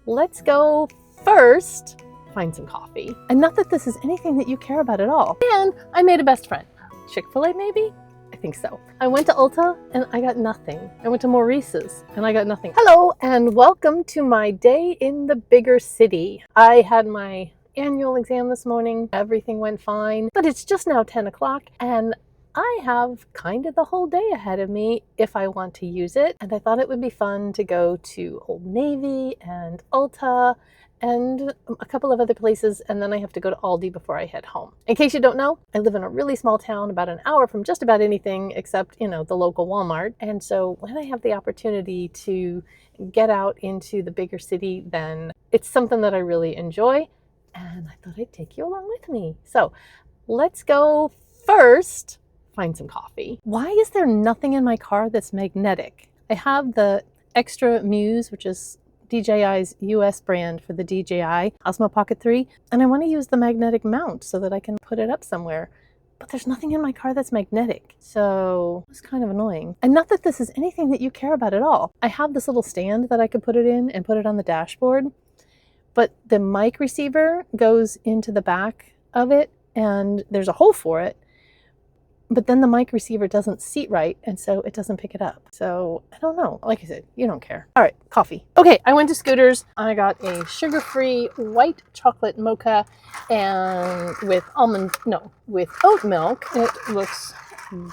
let's go first find some coffee. And not that this is anything that you care about at all. And I made a best friend. Chick-fil-A maybe? I think so. I went to Ulta and I got nothing. I went to Maurice's and I got nothing. Hello and welcome to my day in the bigger city. I had my annual exam this morning. Everything went fine, but it's just now 10 o'clock and I have kind of the whole day ahead of me if I want to use it. And I thought it would be fun to go to Old Navy and Ulta and a couple of other places, and then I have to go to Aldi before I head home. In case you don't know, I live in a really small town about an hour from just about anything except, the local Walmart. And so when I have the opportunity to get out into the bigger city, then it's something that I really enjoy. And I thought I'd take you along with me. So let's go first find some coffee. Why is there nothing in my car that's magnetic? I have the Extra Muse, which is DJI's US brand for the DJI Osmo Pocket 3, and I want to use the magnetic mount so that I can put it up somewhere. But there's nothing in my car that's magnetic, so it's kind of annoying. And not that this is anything that you care about at all. I have this little stand that I could put it in and put it on the dashboard, but the mic receiver goes into the back of it and there's a hole for it. But then the mic receiver doesn't seat right, and so it doesn't pick it up. So I don't know. Like I said, you don't care. All right, coffee. Okay, I went to Scooters. I got a sugar-free white chocolate mocha and with oat milk. It looks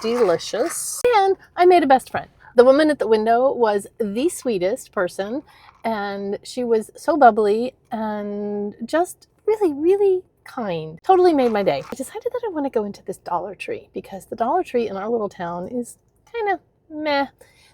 delicious. And I made a best friend. The woman at the window was the sweetest person, and she was so bubbly and just really, really kind. Totally made my day. I decided that I want to go into this Dollar Tree because the Dollar Tree in our little town is kind of meh.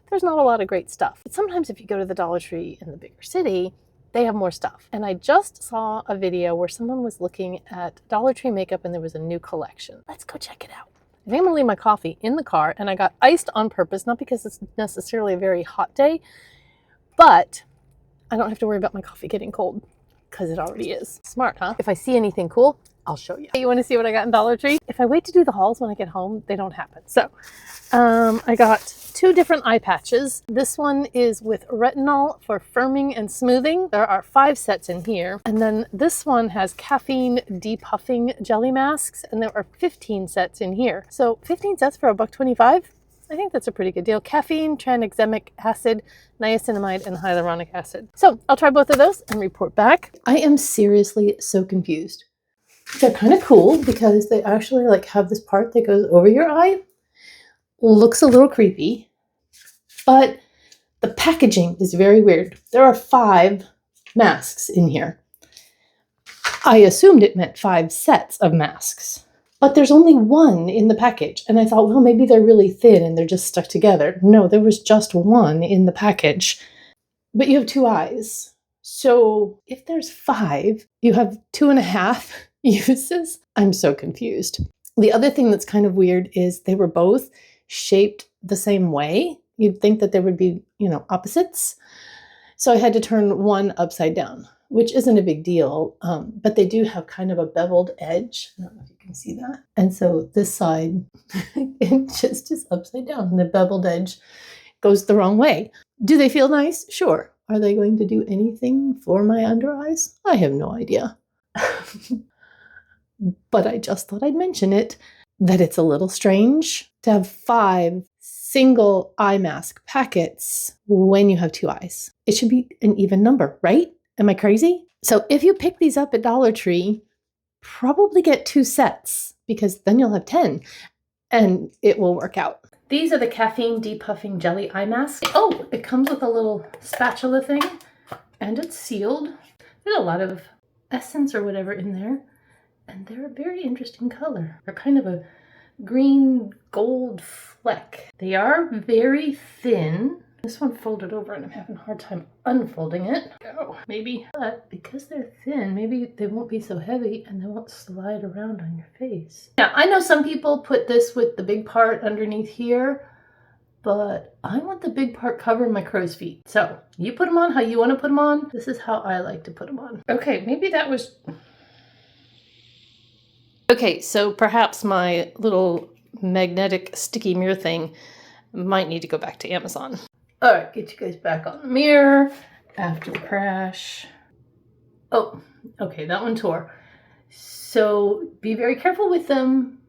There's not a lot of great stuff. But sometimes if you go to the Dollar Tree in the bigger city, they have more stuff. And I just saw a video where someone was looking at Dollar Tree makeup and there was a new collection. Let's go check it out. I think I'm gonna leave my coffee in the car, and I got iced on purpose, not because it's necessarily a very hot day, but I don't have to worry about my coffee getting cold, because it already is. Smart, huh? If I see anything cool, I'll show you. You want to see what I got in Dollar Tree? If I wait to do the hauls when I get home, they don't happen. So I got 2 different eye patches. This one is with retinol for firming and smoothing. There are 5 sets in here. And then this one has caffeine depuffing jelly masks, and there are 15 sets in here. So 15 sets for $1.25? I think that's a pretty good deal. Caffeine, tranexamic acid, niacinamide, and hyaluronic acid. So I'll try both of those and report back. I am seriously so confused. They're kind of cool because they actually have this part that goes over your eye. Looks a little creepy, but the packaging is very weird. There are 5 masks in here. I assumed it meant 5 sets of masks. But there's only 1 in the package. And I thought, well, maybe they're really thin and they're just stuck together. No, there was just 1 in the package. But you have 2 eyes. So if there's 5, you have 2.5 uses. I'm so confused. The other thing that's kind of weird is they were both shaped the same way. You'd think that there would be, opposites. So I had to turn one upside down, which isn't a big deal, but they do have kind of a beveled edge. I don't know if you can see that. And so this side, it just is upside down, and the beveled edge goes the wrong way. Do they feel nice? Sure. Are they going to do anything for my under eyes? I have no idea. But I just thought I'd mention it, that it's a little strange to have 5 single eye mask packets when you have 2 eyes. It should be an even number, right? Am I crazy? So if you pick these up at Dollar Tree, probably get 2 sets because then you'll have 10 and it will work out. These are the caffeine depuffing jelly eye masks. Oh, it comes with a little spatula thing and it's sealed. There's a lot of essence or whatever in there, and they're a very interesting color. They're kind of a green gold fleck. They are very thin. This one folded over and I'm having a hard time unfolding it. Oh, maybe, but because they're thin, maybe they won't be so heavy and they won't slide around on your face. Now, I know some people put this with the big part underneath here, but I want the big part covering my crow's feet. So you put them on how you want to put them on. This is how I like to put them on. Okay, maybe that was... Okay, so perhaps my little magnetic sticky mirror thing might need to go back to Amazon. All right, get you guys back on the mirror After the crash. Oh, okay, that one tore. So be very careful with them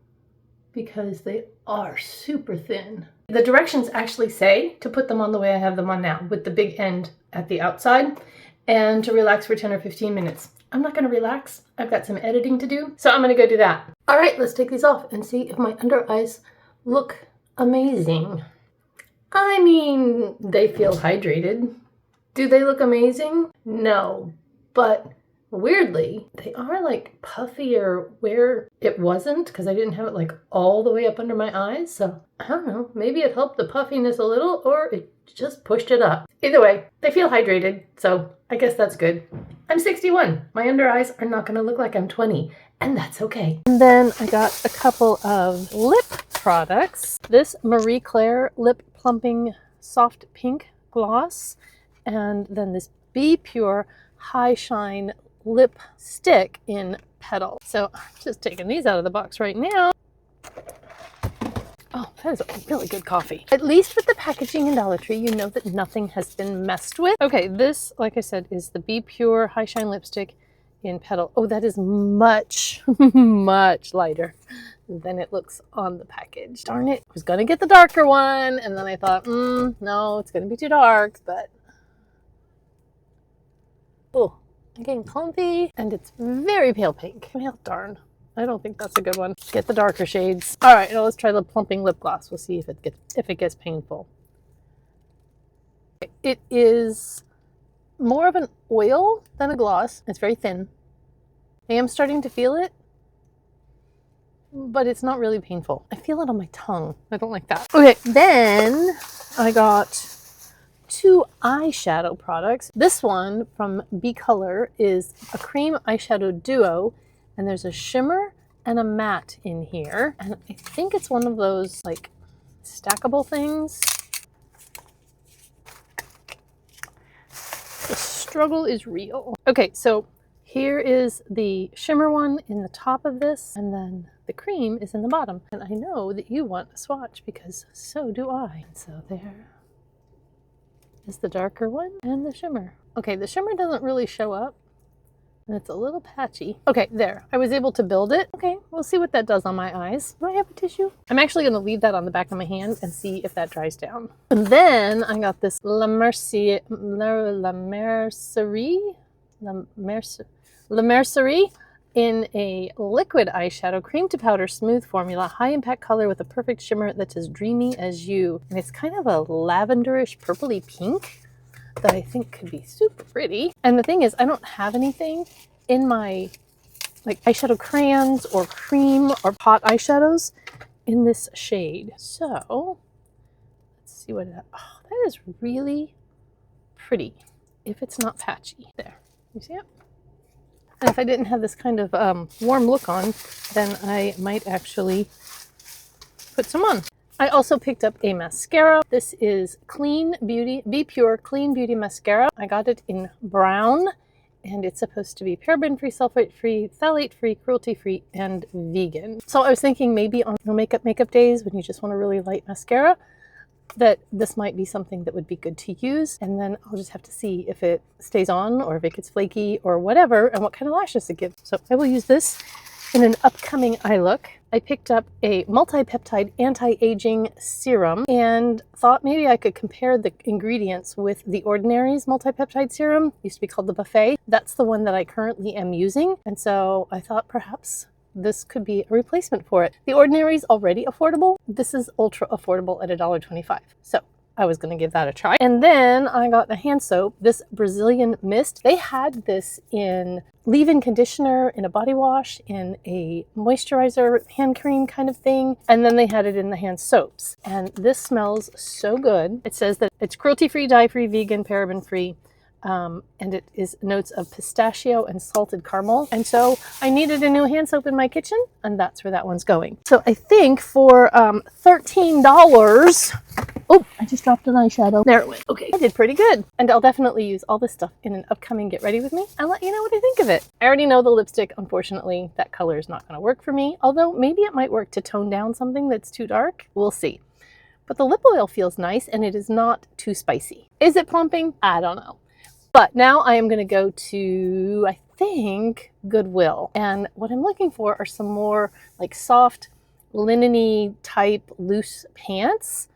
because they are super thin. The directions actually say to put them on the way I have them on now, with the big end at the outside, and to relax for 10 or 15 minutes. I'm not gonna relax. I've got some editing to do, so I'm gonna go do that. All right, let's take these off and see if my under eyes look amazing. I mean, they feel hydrated. Do they look amazing? No, but weirdly, they are like puffier where it wasn't, because I didn't have it like all the way up under my eyes. So I don't know, maybe it helped the puffiness a little, or it just pushed it up. Either way, they feel hydrated, so I guess that's good. I'm 61. My under eyes are not gonna look like I'm 20, and that's okay. And then I got a couple of lip products. This Marie Claire Lip Plumping Soft Pink Gloss, and then this Be Pure High Shine Lip Stick in Petal. So I'm just taking these out of the box right now. Oh, that is a really good coffee. At least with the packaging in Dollar Tree, you know that nothing has been messed with. Okay, this, like I said, is the Be Pure High Shine Lipstick in Petal. Oh, that is much, much lighter than it looks on the package. Darn it. I was gonna get the darker one, and then I thought, no, it's gonna be too dark, but oh, I'm getting comfy, and it's very pale pink. Well, darn. I don't think that's a good one. Get the darker shades. All right, now let's try the plumping lip gloss. We'll see if it gets painful. It is more of an oil than a gloss. It's very thin. I am starting to feel it, but it's not really painful. I feel it on my tongue. I don't like that. Okay, then I got 2 eyeshadow products. This one from B Color is a cream eyeshadow duo, and there's a shimmer and a matte in here. And I think it's one of those like stackable things. The struggle is real. Okay, so here is the shimmer one in the top of this, and then the cream is in the bottom. And I know that you want a swatch because so do I. And so there is the darker one and the shimmer. Okay, the shimmer doesn't really show up, and it's a little patchy. Okay, there. I was able to build it. Okay, we'll see what that does on my eyes. Do I have a tissue? I'm actually going to leave that on the back of my hand and see if that dries down. And then I got this La Mercerie in a liquid eyeshadow cream to powder smooth formula, high impact color with a perfect shimmer that's as dreamy as you. And it's kind of a lavenderish purpley pink that I think could be super pretty. And the thing is, I don't have anything in my like eyeshadow crayons or cream or pot eyeshadows in this shade. So let's see what that, oh, that is really pretty if it's not patchy. There, you see it? And if I didn't have this kind of warm look on, then I might actually put some on. I also picked up a mascara. This is Clean Beauty, Be Pure Clean Beauty Mascara. I got it in brown, and it's supposed to be paraben-free, sulfate-free, phthalate-free, cruelty-free, and vegan. So I was thinking maybe on makeup days when you just want a really light mascara, that this might be something that would be good to use, and then I'll just have to see if it stays on or if it gets flaky or whatever, and what kind of lashes it gives. So I will use this in an upcoming eye look. I picked up a multi-peptide anti-aging serum and thought maybe I could compare the ingredients with The Ordinary's multi-peptide serum. It used to be called the Buffet. That's the one that I currently am using, and so I thought perhaps this could be a replacement for it. The Ordinary's already affordable. This is ultra affordable at $1.25. So I was gonna give that a try. And then I got a hand soap, this Brazilian Mist. They had this in leave-in conditioner, in a body wash, in a moisturizer, hand cream kind of thing. And then they had it in the hand soaps. And this smells so good. It says that it's cruelty-free, dye-free, vegan, paraben-free. And it is notes of pistachio and salted caramel. And so I needed a new hand soap in my kitchen, and that's where that one's going. So I think for $13, oh, I just dropped an eyeshadow. There it went. Okay, I did pretty good. And I'll definitely use all this stuff in an upcoming Get Ready With Me and let you know what I think of it. I already know the lipstick, unfortunately, that color is not gonna work for me, although maybe it might work to tone down something that's too dark. We'll see. But the lip oil feels nice, and it is not too spicy. Is it plumping? I don't know. But now I am going to go to, I think, Goodwill. And what I'm looking for are some more like soft linen-y type loose pants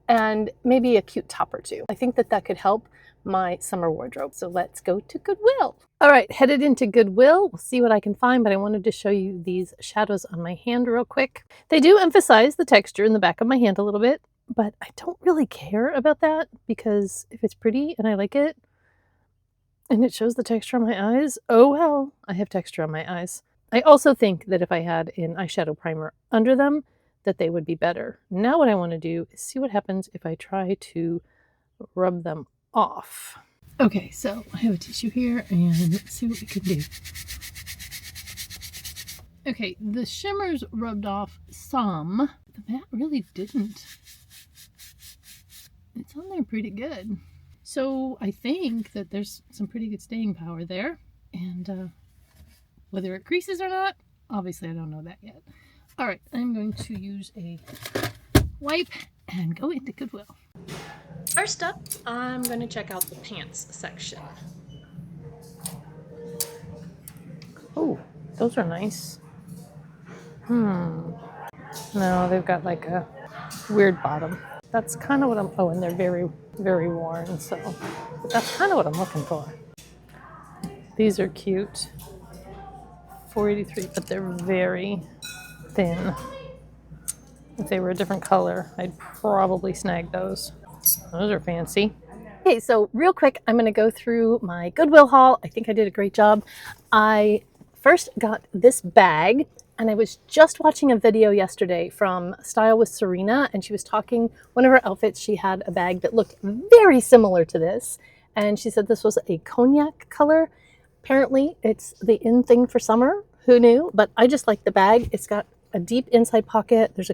and maybe a cute top or two. I think that that could help my summer wardrobe. So let's go to Goodwill. All right, headed into Goodwill. We'll see what I can find, but I wanted to show you these shadows on my hand real quick. They do emphasize the texture in the back of my hand a little bit, but I don't really care about that because if it's pretty and I like it and it shows the texture on my eyes, oh well, I have texture on my eyes. I also think that if I had an eyeshadow primer under them, that they would be better. Now what I want to do is see what happens if I try to rub them off. Okay, so I have a tissue here and let's see what we can do. Okay, the shimmers rubbed off some. The matte really didn't. It's on there pretty good. So I think that there's some pretty good staying power there. And whether it creases or not, obviously I don't know that yet. All right, I'm going to use a wipe and go into Goodwill. First up, I'm going to check out the pants section. Oh, those are nice. No, they've got like a weird bottom. That's kind of what I'm, oh, and they're very, very worn, so but that's kind of what I'm looking for. These are cute. $4.83, but they're very thin. If they were a different color, I'd probably snag those. Those are fancy. Okay, so real quick, I'm going to go through my Goodwill haul. I think I did a great job. I first got this bag, and I was just watching a video yesterday from Style with Serena, and she was talking, one of her outfits, she had a bag that looked very similar to this, and she said this was a cognac color. Apparently, it's the in thing for summer. Who knew? But I just like the bag. It's got a deep inside pocket. There's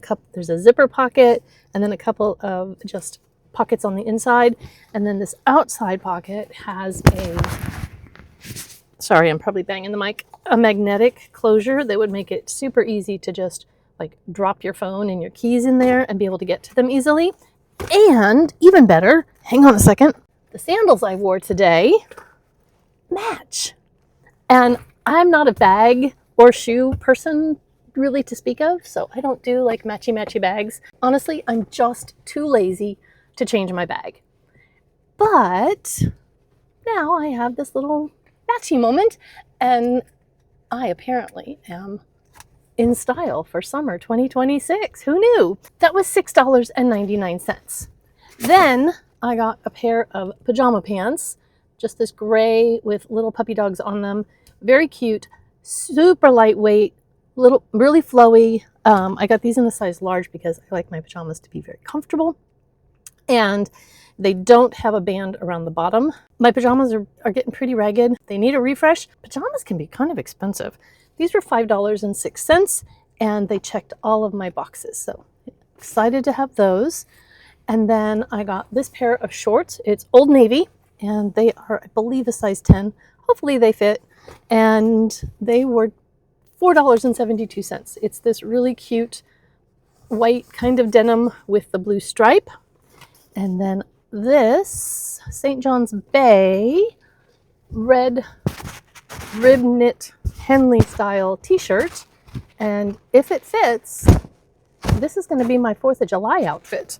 a zipper pocket, and then a couple of just pockets on the inside. And then this outside pocket has a, sorry, I'm probably banging the mic, a magnetic closure that would make it super easy to just like drop your phone and your keys in there and be able to get to them easily. And even better, hang on a second, the sandals I wore today match. And I'm not a bag or shoe person really to speak of, so I don't do like matchy bags. Honestly, I'm just too lazy to change my bag. But now I have this little matchy moment, and I apparently am in style for summer 2026. Who knew? That was $6.99. Then I got a pair of pajama pants, just this gray with little puppy dogs on them. Very cute, super lightweight, really flowy. I got these in a size large because I like my pajamas to be very comfortable. And they don't have a band around the bottom. My pajamas are getting pretty ragged. They need a refresh. Pajamas can be kind of expensive. These were $5.06, and they checked all of my boxes. So excited to have those. And then I got this pair of shorts. It's Old Navy, and they are, I believe, a size 10. Hopefully they fit. And they were $4.72. It's this really cute white kind of denim with the blue stripe. And then this St. John's Bay red rib knit Henley style t-shirt. And if it fits, this is going to be my 4th of July outfit.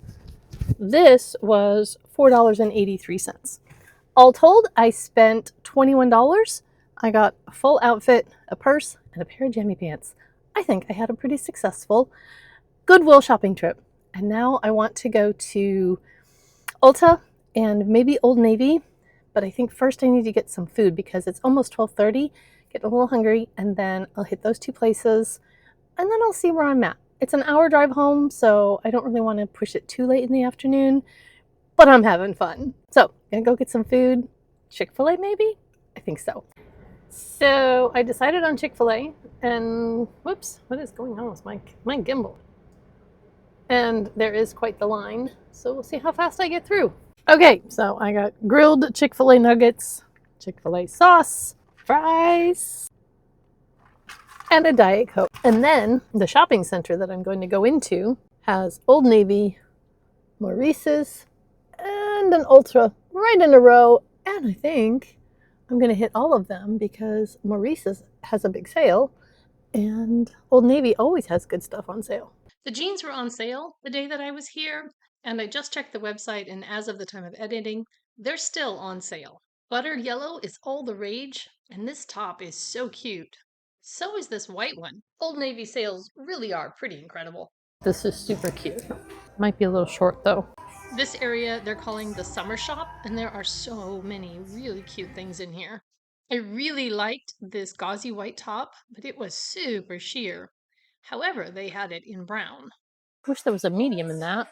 This was $4.83. All told, I spent $21. I got a full outfit, a purse, and a pair of jammy pants. I think I had a pretty successful Goodwill shopping trip. And now I want to go to Ulta and maybe Old Navy, but I think first I need to get some food because it's almost 12:30, get a little hungry, and then I'll hit those two places, and then I'll see where I'm at. It's an hour drive home, so I don't really want to push it too late in the afternoon, but I'm having fun. So, gonna go get some food. Chick-fil-A maybe? I think so. So I decided on Chick-fil-A, and whoops, what is going on with my gimbal? And there is quite the line, so we'll see how fast I get through. Okay, so I got grilled Chick-fil-A nuggets, Chick-fil-A sauce, fries, and a Diet Coke. And then the shopping center that I'm going to go into has Old Navy, Maurice's, and an Ulta right in a row. And I think I'm going to hit all of them because Maurice's has a big sale and Old Navy always has good stuff on sale. The jeans were on sale the day that I was here, and I just checked the website, and as of the time of editing, they're still on sale. Butter yellow is all the rage, and this top is so cute. So is this white one. Old Navy sales really are pretty incredible. This is super cute. Might be a little short though. This area they're calling the summer shop, and there are so many really cute things in here. I really liked this gauzy white top, but it was super sheer. However, they had it in brown. Wish there was a medium in that.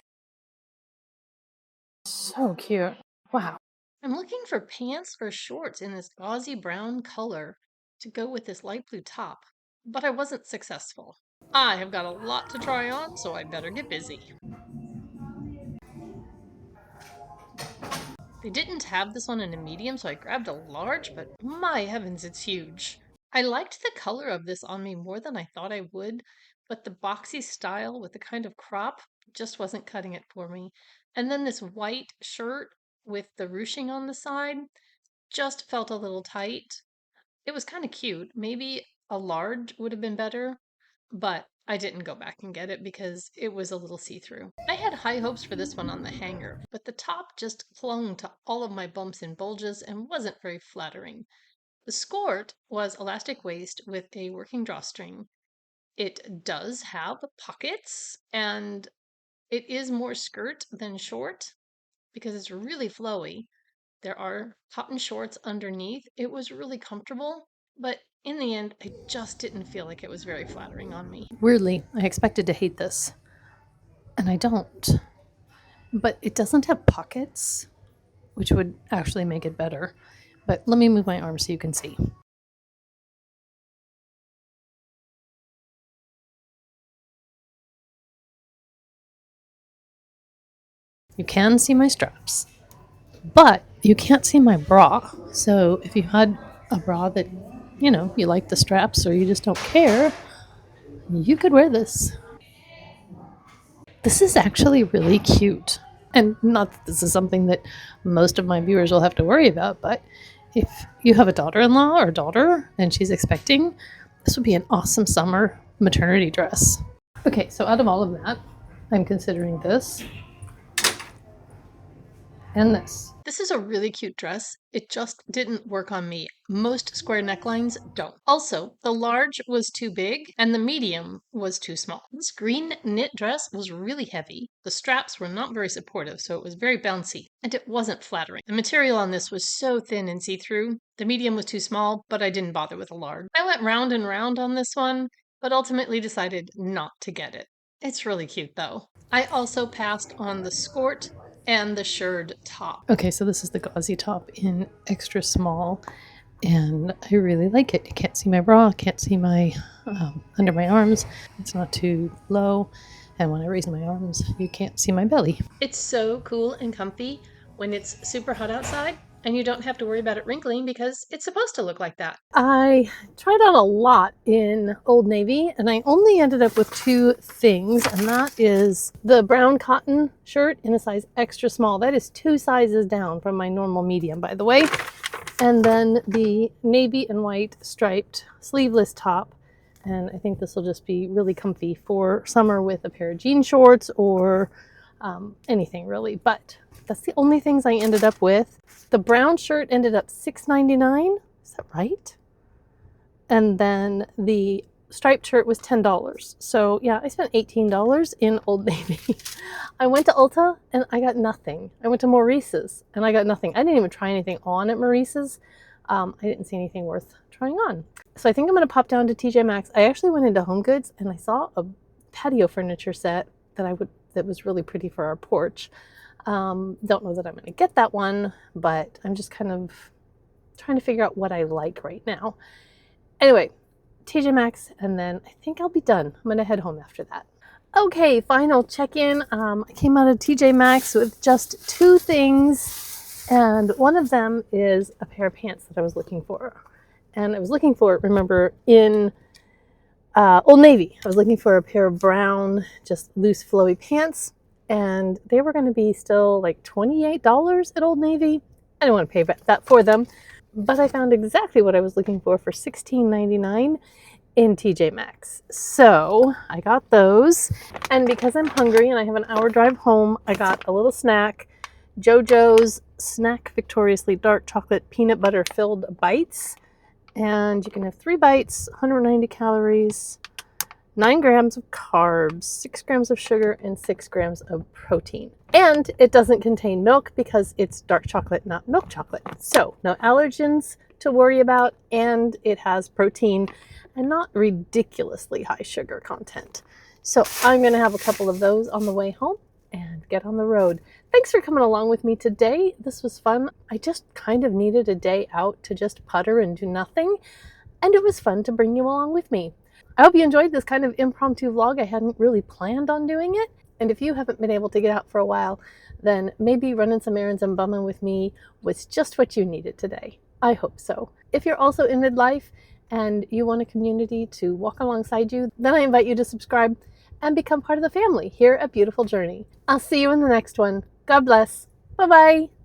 So cute. Wow. I'm looking for pants or shorts in this gauzy brown color to go with this light blue top, but I wasn't successful. I have got a lot to try on, so I better get busy. They didn't have this one in a medium, so I grabbed a large, but my heavens, it's huge. I liked the color of this on me more than I thought I would, but the boxy style with the kind of crop just wasn't cutting it for me. And then this white shirt with the ruching on the side just felt a little tight. It was kind of cute. Maybe a large would have been better, but I didn't go back and get it because it was a little see-through. I had high hopes for this one on the hanger, but the top just clung to all of my bumps and bulges and wasn't very flattering. The skirt was elastic waist with a working drawstring. It does have pockets, and it is more skirt than short because it's really flowy. There are cotton shorts underneath. It was really comfortable, but in the end, I just didn't feel like it was very flattering on me. Weirdly, I expected to hate this, and I don't. But it doesn't have pockets, which would actually make it better. But let me move my arm so you can see. You can see my straps, but you can't see my bra. So if you had a bra that, you like the straps or you just don't care, you could wear this. This is actually really cute. And not that this is something that most of my viewers will have to worry about, but if you have a daughter-in-law or daughter and she's expecting, this would be an awesome summer maternity dress. Okay, so out of all of that, I'm considering this and this. This is a really cute dress. It just didn't work on me. Most square necklines don't. Also, the large was too big and the medium was too small. This green knit dress was really heavy. The straps were not very supportive, so it was very bouncy, and it wasn't flattering. The material on this was so thin and see-through. The medium was too small, but I didn't bother with a large. I went round and round on this one, but ultimately decided not to get it. It's really cute though. I also passed on the skirt and the shirred top. Okay, so this is the gauzy top in extra small, and I really like it. You can't see my bra, can't see my under my arms. It's not too low, and when I raise my arms, you can't see my belly. It's so cool and comfy when it's super hot outside, and you don't have to worry about it wrinkling because it's supposed to look like that. I tried on a lot in Old Navy, and I only ended up with two things, and that is the brown cotton shirt in a size extra small. That is 2 sizes down from my normal medium, by the way. And then the navy and white striped sleeveless top. And I think this will just be really comfy for summer with a pair of jean shorts or anything really. But that's the only things I ended up with. The brown shirt ended up $6.99. Is that right? And then the striped shirt was $10. So yeah, I spent $18 in Old Navy. I went to Ulta and I got nothing. I went to Maurice's and I got nothing. I didn't even try anything on at Maurice's. I didn't see anything worth trying on. So I think I'm going to pop down to TJ Maxx. I actually went into Home Goods and I saw a patio furniture set that was really pretty for our porch. Don't know that I'm going to get that one, but I'm just kind of trying to figure out what I like right now. Anyway, TJ Maxx, and then I think I'll be done. I'm going to head home after that. Okay, final check-in. I came out of TJ Maxx with just 2 things, and one of them is a pair of pants that I was looking for. And I was looking for it, remember, in Old Navy. I was looking for a pair of brown, just loose, flowy pants, and they were going to be still like $28 at Old Navy. I didn't want to pay that for them, but I found exactly what I was looking for $16.99 in TJ Maxx. So I got those, and because I'm hungry and I have an hour drive home, I got a little snack, JoJo's Snack Victoriously Dark Chocolate Peanut Butter Filled Bites. And you can have 3 bites, 190 calories, 9 grams of carbs, 6 grams of sugar, and 6 grams of protein. And it doesn't contain milk because it's dark chocolate, not milk chocolate. So no allergens to worry about, and it has protein and not ridiculously high sugar content. So I'm gonna have a couple of those on the way home and get on the road. Thanks for coming along with me today. This was fun. I just kind of needed a day out to just putter and do nothing, and it was fun to bring you along with me. I hope you enjoyed this kind of impromptu vlog. I hadn't really planned on doing it, and if you haven't been able to get out for a while, then maybe running some errands and bumming with me was just what you needed today. I hope so. If you're also in midlife and you want a community to walk alongside you, then I invite you to subscribe and become part of the family here at Beautiful Journey. I'll see you in the next one. God bless. Bye-bye.